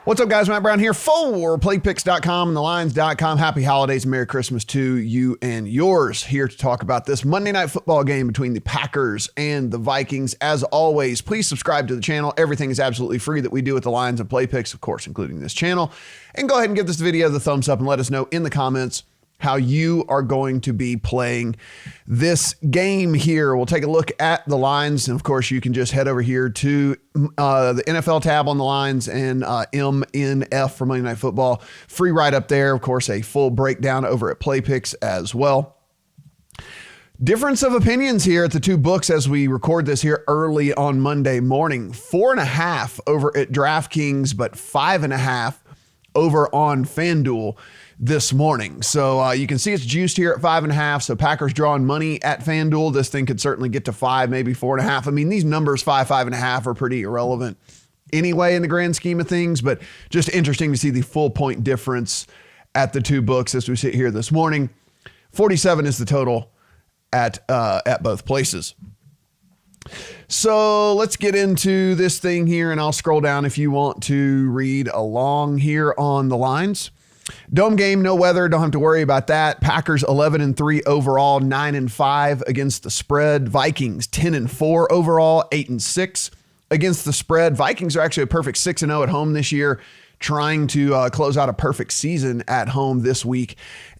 What's up, guys? Matt Brown here for playpicks.com and thelines.com. Happy holidays and Merry Christmas to you and yours. Here to talk about this Monday night football game between the Packers and the Vikings. As always, please subscribe to the channel. Everything is absolutely free that we do with the Lines and Play Picks, of course, including this channel. And go ahead and give this video the thumbs up and let us know in the comments how you are going to be playing this game here. We'll take a look at the lines. And of course, you can just head over here to the NFL tab on the lines and MNF for Monday Night Football. Free right up there. Of course, a full breakdown over at Play Picks as well. Difference of opinions here at the two books as we record this here early on Monday morning. 4.5 over at DraftKings, but 5.5 over on FanDuel this morning. So you can see it's juiced here at 5.5. So Packers drawing money at FanDuel. This thing could certainly get to 5, maybe 4.5. I mean, these numbers 5, 5.5 are pretty irrelevant anyway in the grand scheme of things, but just interesting to see the full point difference at the two books as we sit here this morning. 47 is the total at both places. So let's get into this thing here, and I'll scroll down if you want to read along here on the lines. Dome game, no weather, don't have to worry about that. Packers 11-3 overall, 9-5 against the spread. Vikings 10-4 overall, 8-6 against the spread. Vikings are actually a perfect 6-0 at home this year, trying to close out a perfect season at home this week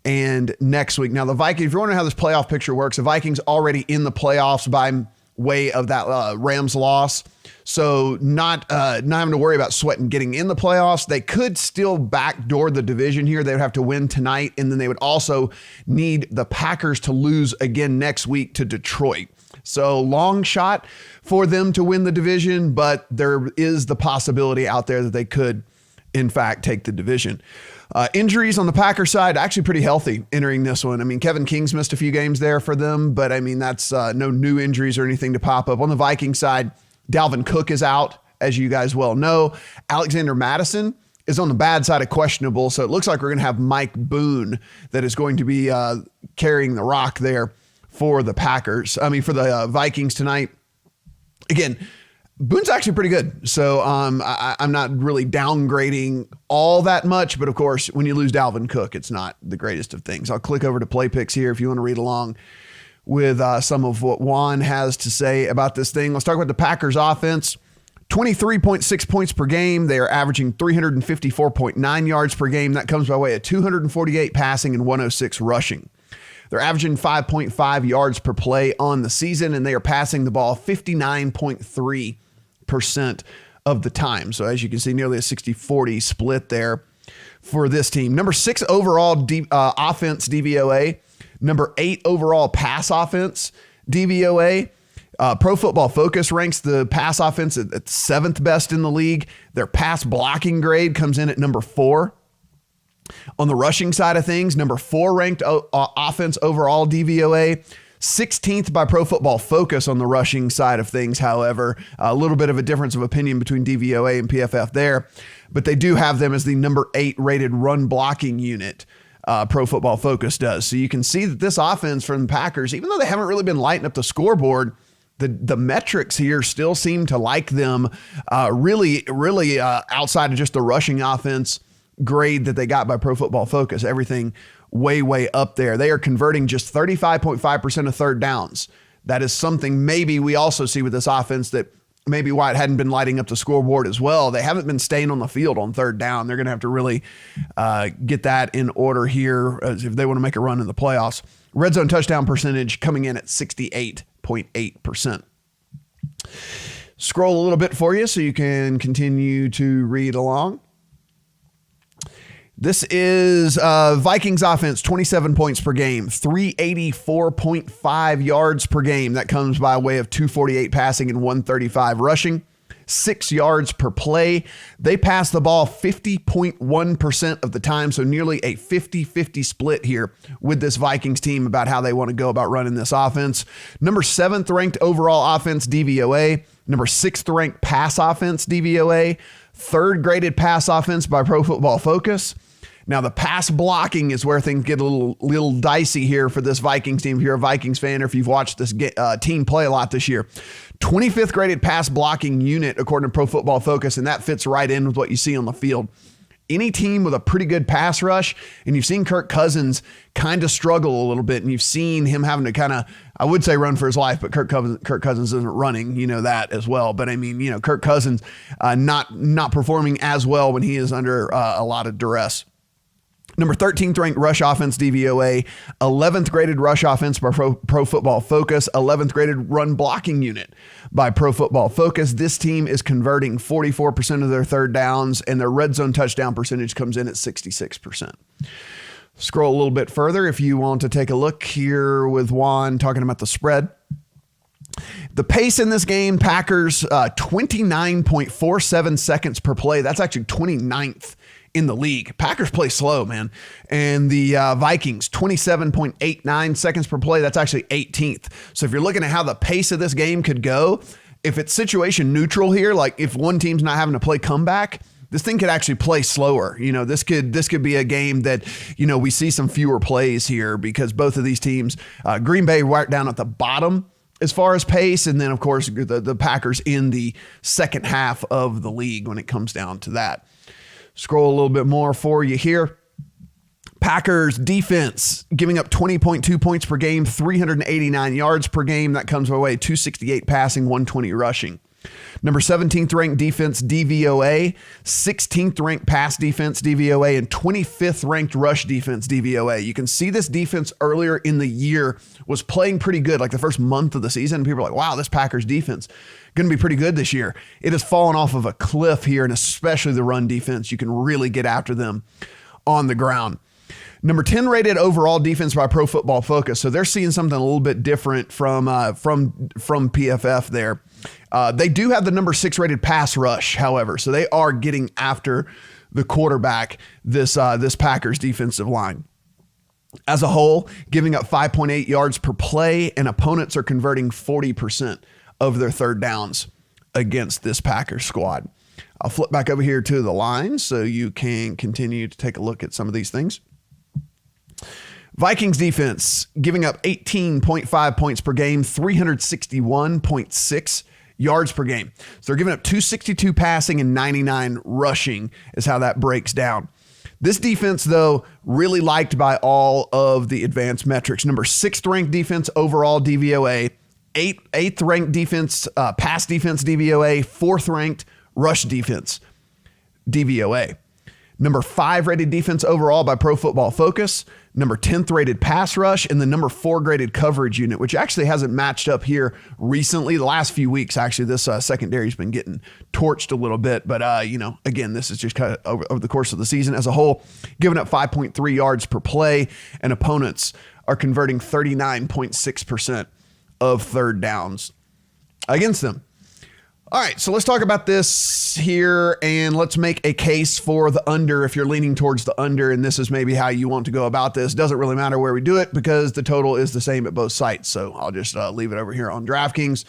and next week. Now the Vikings, if you're wondering how this playoff picture works, the Vikings already in the playoffs by way of that Rams loss. So not having to worry about sweating getting in the playoffs. They could still backdoor the division here. They would have to win tonight, and then they would also need the Packers to lose again next week to Detroit. So long shot for them to win the division, but there is the possibility out there that they could, in fact, take the division. Injuries on the Packers side, actually pretty healthy entering this one. I mean, Kevin King's missed a few games there for them, but I mean, that's no new injuries or anything to pop up. On the Viking side, Dalvin Cook is out, as you guys well know. Alexander Mattison is on the bad side of questionable, so it looks like we're going to have Mike Boone that is going to be carrying the rock there for the Packers. I mean, for the Vikings tonight. Again, Boone's actually pretty good. So I'm not really downgrading all that much, but of course, when you lose Dalvin Cook, it's not the greatest of things. I'll click over to Play Picks here if you want to read along with some of what Juan has to say about this thing. Let's talk about the Packers offense. 23.6 points per game. They are averaging 354.9 yards per game. That comes by way of 248 passing and 106 rushing. They're averaging 5.5 yards per play on the season, and they are passing the ball 59.3% of the time. So as you can see, nearly a 60-40 split there for this team. Number 6 overall offense DVOA. Number 8 overall pass offense DVOA. Pro Football Focus ranks the pass offense at 7th best in the league. Their pass blocking grade comes in at number 4. On the rushing side of things, number 4 ranked offense overall DVOA. 16th by Pro Football Focus on the rushing side of things, however. A little bit of a difference of opinion between DVOA and PFF there, but they do have them as the number 8 rated run blocking unit. Pro Football Focus does. So you can see that this offense from the Packers, even though they haven't really been lighting up the scoreboard, the metrics here still seem to like them really outside of just the rushing offense grade that they got by Pro Football Focus. Everything way up there. They are converting just 35.5% of third downs. That is something maybe we also see with this offense that maybe why it hadn't been lighting up the scoreboard as well. They haven't been staying on the field on third down. They're going to have to really get that in order here if they want to make a run in the playoffs. Red zone touchdown percentage coming in at 68.8%. Scroll a little bit for you so you can continue to read along. This is Vikings offense, 27 points per game, 384.5 yards per game. That comes by way of 248 passing and 135 rushing. 6 yards per play. They pass the ball 50.1% of the time, so nearly a 50-50 split here with this Vikings team about how they want to go about running this offense. Number 7th ranked overall offense DVOA. Number 6th ranked pass offense DVOA. 3rd graded pass offense by Pro Football Focus. Now, the pass blocking is where things get a little dicey here for this Vikings team. If you're a Vikings fan or if you've watched this team play a lot this year. 25th graded pass blocking unit, according to Pro Football Focus, and that fits right in with what you see on the field. Any team with a pretty good pass rush, and you've seen Kirk Cousins kind of struggle a little bit, and you've seen him having to kind of, I would say run for his life, but Kirk Cousins isn't running, you know that as well. But I mean, you know, Kirk Cousins not performing as well when he is under a lot of duress. Number 13th ranked rush offense DVOA, 11th graded rush offense by Pro Football Focus, 11th graded run blocking unit by Pro Football Focus. This team is converting 44% of their third downs, and their red zone touchdown percentage comes in at 66%. Scroll a little bit further if you want to take a look here with Juan talking about the spread. The pace in this game, Packers 29.47 seconds per play. That's actually 29th in the league. Packers play slow, man. And the Vikings, 27.89 seconds per play. That's actually 18th. So if you're looking at how the pace of this game could go, if it's situation neutral here, like if one team's not having to play comeback, this thing could actually play slower. You know, this could be a game that, you know, we see some fewer plays here because both of these teams, Green Bay right down at the bottom as far as pace. And then of course the Packers in the second half of the league when it comes down to that. Scroll a little bit more for you here. Packers defense giving up 20.2 points per game, 389 yards per game. That comes away 268 passing, 120 rushing. Number 17th ranked defense DVOA, 16th ranked pass defense DVOA, and 25th ranked rush defense DVOA. You can see this defense earlier in the year was playing pretty good. Like the first month of the season, people are like, wow, this Packers defense going to be pretty good this year. It has fallen off of a cliff here, and especially the run defense. You can really get after them on the ground. Number 10 rated overall defense by Pro Football Focus. So they're seeing something a little bit different from PFF there. They do have the number 6 rated pass rush, however. So they are getting after the quarterback, this Packers defensive line. As a whole, giving up 5.8 yards per play, and opponents are converting 40% of their third downs against this Packers squad. I'll flip back over here to the lines so you can continue to take a look at some of these things. Vikings defense giving up 18.5 points per game, 361.6 yards per game. So they're giving up 262 passing and 99 rushing is how that breaks down. This defense, though, really liked by all of the advanced metrics. Number 6th ranked defense overall DVOA, 8th ranked defense, pass defense DVOA, 4th ranked rush defense DVOA. Number 5 rated defense overall by Pro Football Focus, number 10th rated pass rush, and the number 4 graded coverage unit, which actually hasn't matched up here recently. The last few weeks, actually, this secondary has been getting torched a little bit. But, you know, again, this is just kind of over the course of the season as a whole, giving up 5.3 yards per play, and opponents are converting 39.6% of third downs against them. All right, so let's talk about this here, and let's make a case for the under if you're leaning towards the under, and this is maybe how you want to go about this. Doesn't really matter where we do it because the total is the same at both sites, so I'll just leave it over here on DraftKings.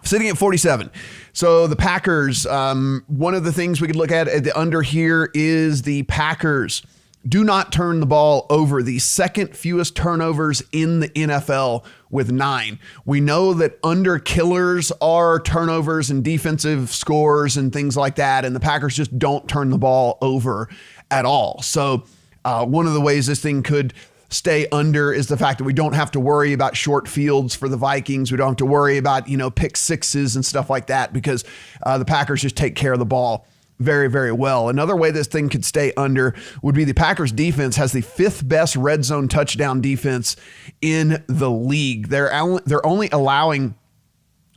Sitting at 47. So the Packers, one of the things we could look at the under here is the Packers do not turn the ball over. The second fewest turnovers in the NFL with 9. We know that under killers are turnovers and defensive scores and things like that, and the Packers just don't turn the ball over at all. So one of the ways this thing could stay under is the fact that we don't have to worry about short fields for the Vikings. We don't have to worry about, pick sixes and stuff like that because the Packers just take care of the ball very, very well. Another way this thing could stay under would be the Packers defense has the 5th best red zone touchdown defense in the league. They're only allowing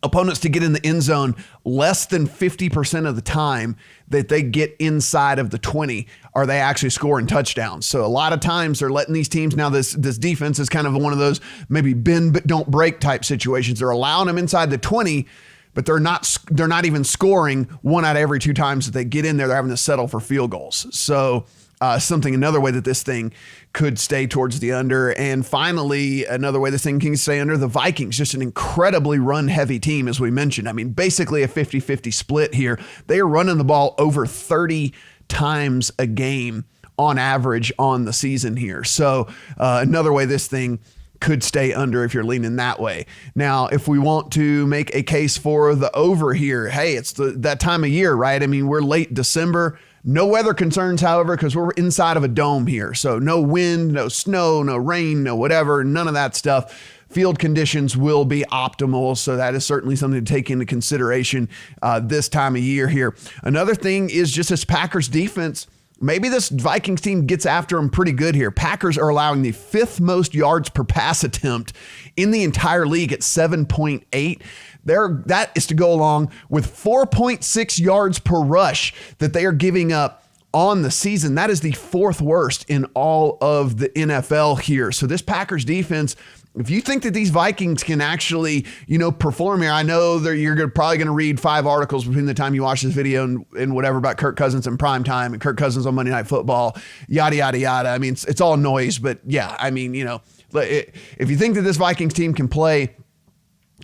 opponents to get in the end zone less than 50% of the time that they get inside of the 20 are they actually scoring touchdowns. So a lot of times they're letting these teams, now this defense is kind of one of those maybe bend but don't break type situations. They're allowing them inside the 20, but they're not even scoring 1 out of every 2 times that they get in there. They're having to settle for field goals. So another way that this thing could stay towards the under. And finally, another way this thing can stay under, the Vikings, just an incredibly run heavy team, as we mentioned. I mean, basically a 50-50 split here. They are running the ball over 30 times a game on average on the season here. So another way this thing could stay under if you're leaning that way. Now, if we want to make a case for the over here, hey, it's that time of year, right? I mean, we're late December. No weather concerns, however, because we're inside of a dome here. So no wind, no snow, no rain, no whatever, none of that stuff. Field conditions will be optimal. So that is certainly something to take into consideration this time of year here. Another thing is just this Packers defense. Maybe this Vikings team gets after them pretty good here. Packers are allowing the 5th most yards per pass attempt in the entire league at 7.8. That is to go along with 4.6 yards per rush that they are giving up on the season. That is the 4th worst in all of the NFL here. So this Packers defense, if you think that these Vikings can actually, perform here, I know that you're probably going to read 5 articles between the time you watch this video and whatever about Kirk Cousins in prime time and Kirk Cousins on Monday Night Football, yada, yada, yada. I mean, it's all noise, but yeah, I mean, if you think that this Vikings team can play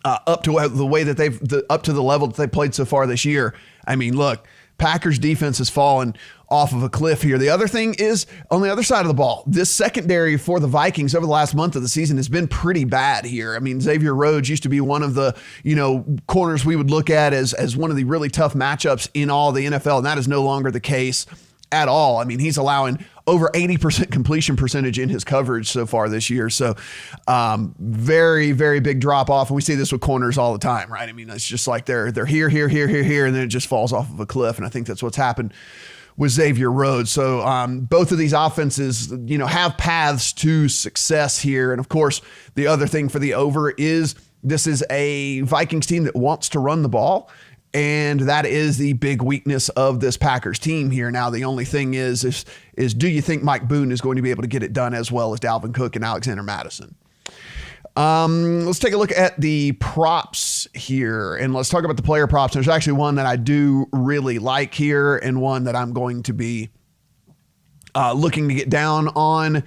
up to the way that up to the level that they played so far this year, I mean, look, Packers defense has fallen off of a cliff here. The other thing is on the other side of the ball, this secondary for the Vikings over the last month of the season has been pretty bad here. I mean, Xavier Rhodes used to be one of the, corners we would look at as one of the really tough matchups in all the NFL. And that is no longer the case at all. I mean, he's allowing over 80% completion percentage in his coverage so far this year. So very, very big drop off. And we see this with corners all the time, right? I mean, it's just like they're here, and then it just falls off of a cliff. And I think that's what's happened with Xavier Rhodes. So both of these offenses, have paths to success here. And of course, the other thing for the over is this is a Vikings team that wants to run the ball. And that is the big weakness of this Packers team here. Now, the only thing is do you think Mike Boone is going to be able to get it done as well as Dalvin Cook and Alexander Mattison? Let's take a look at the props here, and let's talk about the player props. There's actually one that I do really like here and one that I'm going to be looking to get down on,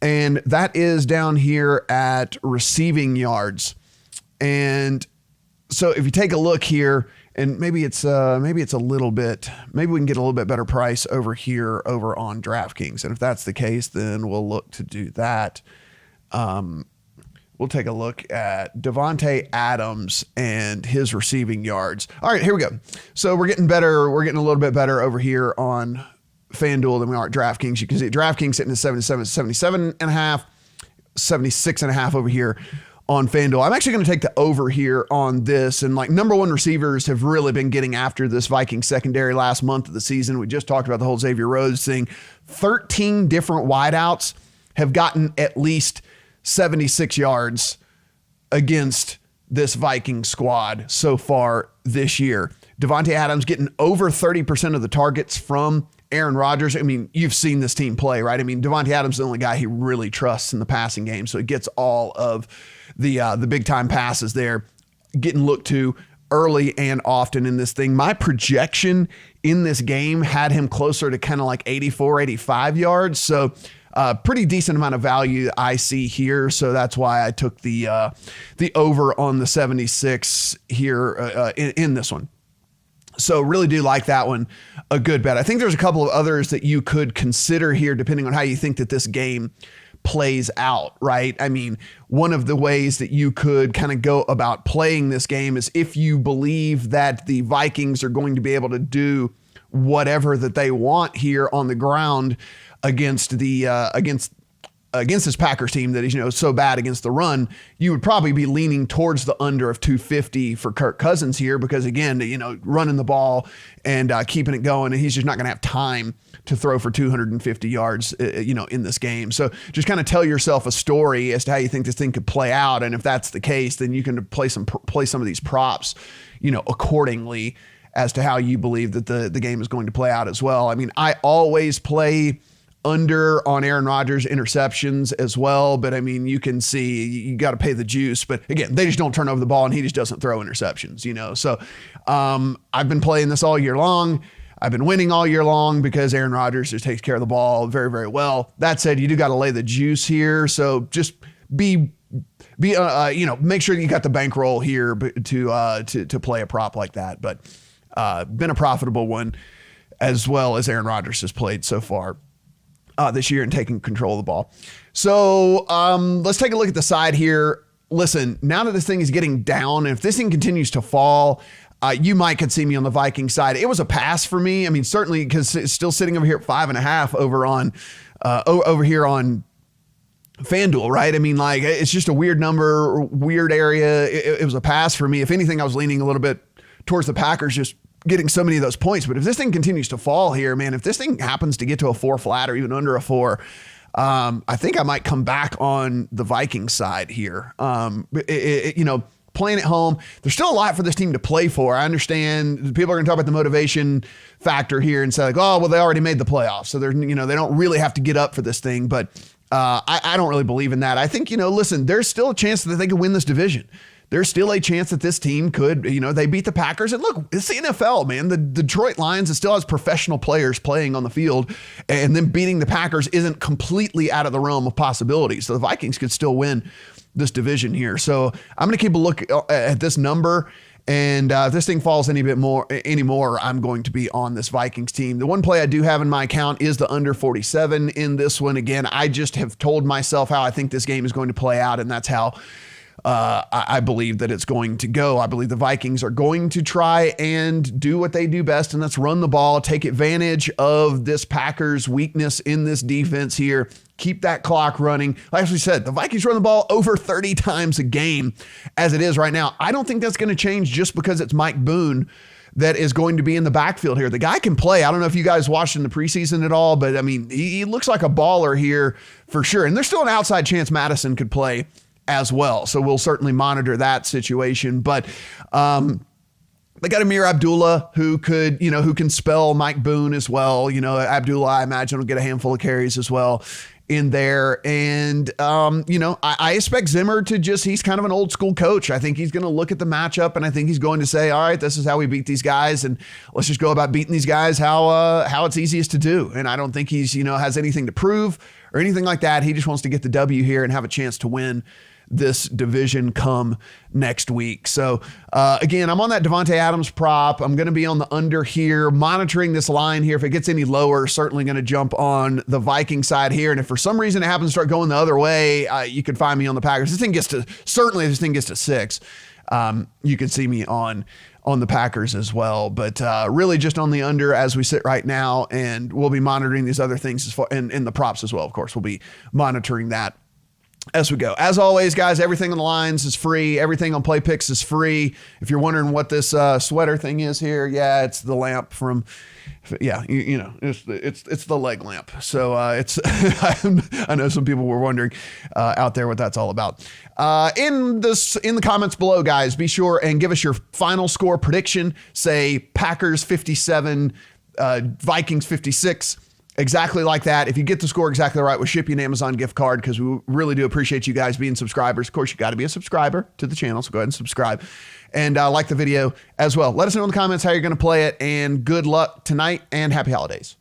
and that is down here at receiving yards. And so if you take a look here, and maybe we can get a little bit better price over here over on DraftKings. And if that's the case, then we'll look to do that. We'll take a look at Davante Adams and his receiving yards. All right, here we go. So we're getting better. We're getting a little bit better over here on FanDuel than we are at DraftKings. You can see DraftKings sitting at 77.5, 76.5 over here on FanDuel. I'm actually going to take the over here on this. And number one receivers have really been getting after this Vikings secondary last month of the season. We just talked about the whole Xavier Rhodes thing. 13 different wideouts have gotten at least 76 yards against this Viking squad so far this year. Davante Adams getting over 30% of the targets from Aaron Rodgers. I mean, you've seen this team play, right? I mean, Davante Adams is the only guy he really trusts in the passing game. So it gets all of the big time passes there, getting looked to early and often in this thing. My projection in this game had him closer to kind of like 84, 85 yards. So pretty decent amount of value I see here. So that's why I took the over on the 76 here in this one. So really do like that one a good bet. I think there's a couple of others that you could consider here depending on how you think that this game plays out, right? I mean, one of the ways that you could kind of go about playing this game is if you believe that the Vikings are going to be able to do whatever that they want here on the ground against the against this Packers team that is, so bad against the run, you would probably be leaning towards the under of 250 for Kirk Cousins here because, again, running the ball and keeping it going, and he's just not going to have time to throw for 250 yards, in this game. So just kind of tell yourself a story as to how you think this thing could play out. And if that's the case, then you can play some of these props, accordingly as to how you believe that the game is going to play out as well. I mean, I always play under on Aaron Rodgers interceptions as well. But I mean, you can see you got to pay the juice, but again, they just don't turn over the ball and he just doesn't throw interceptions, So I've been playing this all year long. I've been winning all year long because Aaron Rodgers just takes care of the ball very, very well. That said, you do got to lay the juice here. So just make sure that you got the bankroll here to play a prop like that. But been a profitable one as well as Aaron Rodgers has played so far this year and taking control of the ball. So let's take a look at the side here. Listen, now that this thing is getting down, if this thing continues to fall, you could see me on the Vikings side. It was a pass for me. I mean, certainly because it's still sitting over here at 5.5 over here on FanDuel, right? I mean, like, it's just a weird number, weird area. It was a pass for me. If anything, I was leaning a little bit towards the Packers just getting so many of those points. But if this thing continues to fall here, man, if this thing happens to get to a 4 flat or even under a 4, I think I might come back on the Vikings side here. Playing at home, there's still a lot for this team to play for. I understand people are going to talk about the motivation factor here and say like, oh, well, they already made the playoffs, so they're, they don't really have to get up for this thing. But I don't really believe in that. I think, listen, there's still a chance that they could win this division. There's still a chance that this team could, they beat the Packers. And look, it's the NFL, man. The Detroit Lions, it still has professional players playing on the field, and then beating the Packers isn't completely out of the realm of possibilities. So the Vikings could still win this division here. So I'm going to keep a look at this number. And if this thing falls anymore, I'm going to be on this Vikings team. The one play I do have in my account is the under 47 in this one. Again, I just have told myself how I think this game is going to play out, and that's how I believe that it's going to go. I believe the Vikings are going to try and do what they do best, and that's run the ball, take advantage of this Packers weakness in this defense here, keep that clock running. Like we said, the Vikings run the ball over 30 times a game as it is right now. I don't think that's going to change just because it's Mike Boone that is going to be in the backfield here. The guy can play. I don't know if you guys watched in the preseason at all, but I mean, he looks like a baller here for sure. And there's still an outside chance Madison could play as well. So we'll certainly monitor that situation. But they got Amir Abdullah who could, who can spell Mike Boone as well. Abdullah, I imagine, will get a handful of carries as well in there. And, I expect Zimmer to he's kind of an old school coach. I think he's going to look at the matchup, and I think he's going to say, all right, this is how we beat these guys, and let's just go about beating these guys how it's easiest to do. And I don't think he's, has anything to prove or anything like that. He just wants to get the W here and have a chance to win this division come next week. So again, I'm on that Devontae Adams prop. I'm going to be on the under here, monitoring this line here. If it gets any lower, certainly going to jump on the Viking side here. And if for some reason it happens to start going the other way, you could find me on the Packers. If this thing gets to 6, you can see me on the Packers as well. But really just on the under as we sit right now, and we'll be monitoring these other things as far, and the props as well. Of course, we'll be monitoring that as we go. As always, guys, everything on the lines is free. Everything on Play Picks is free. If you're wondering what this sweater thing is here, it's the lamp from, it's the leg lamp. So it's I know some people were wondering out there what that's all about. In the comments below, guys, be sure and give us your final score prediction. Say Packers 57, Vikings 56. Exactly like that. If you get the score exactly right, we'll ship you an Amazon gift card, because we really do appreciate you guys being subscribers. Of course, you got to be a subscriber to the channel, so go ahead and subscribe and like the video as well. Let us know in the comments how you're going to play it, and good luck tonight and happy holidays.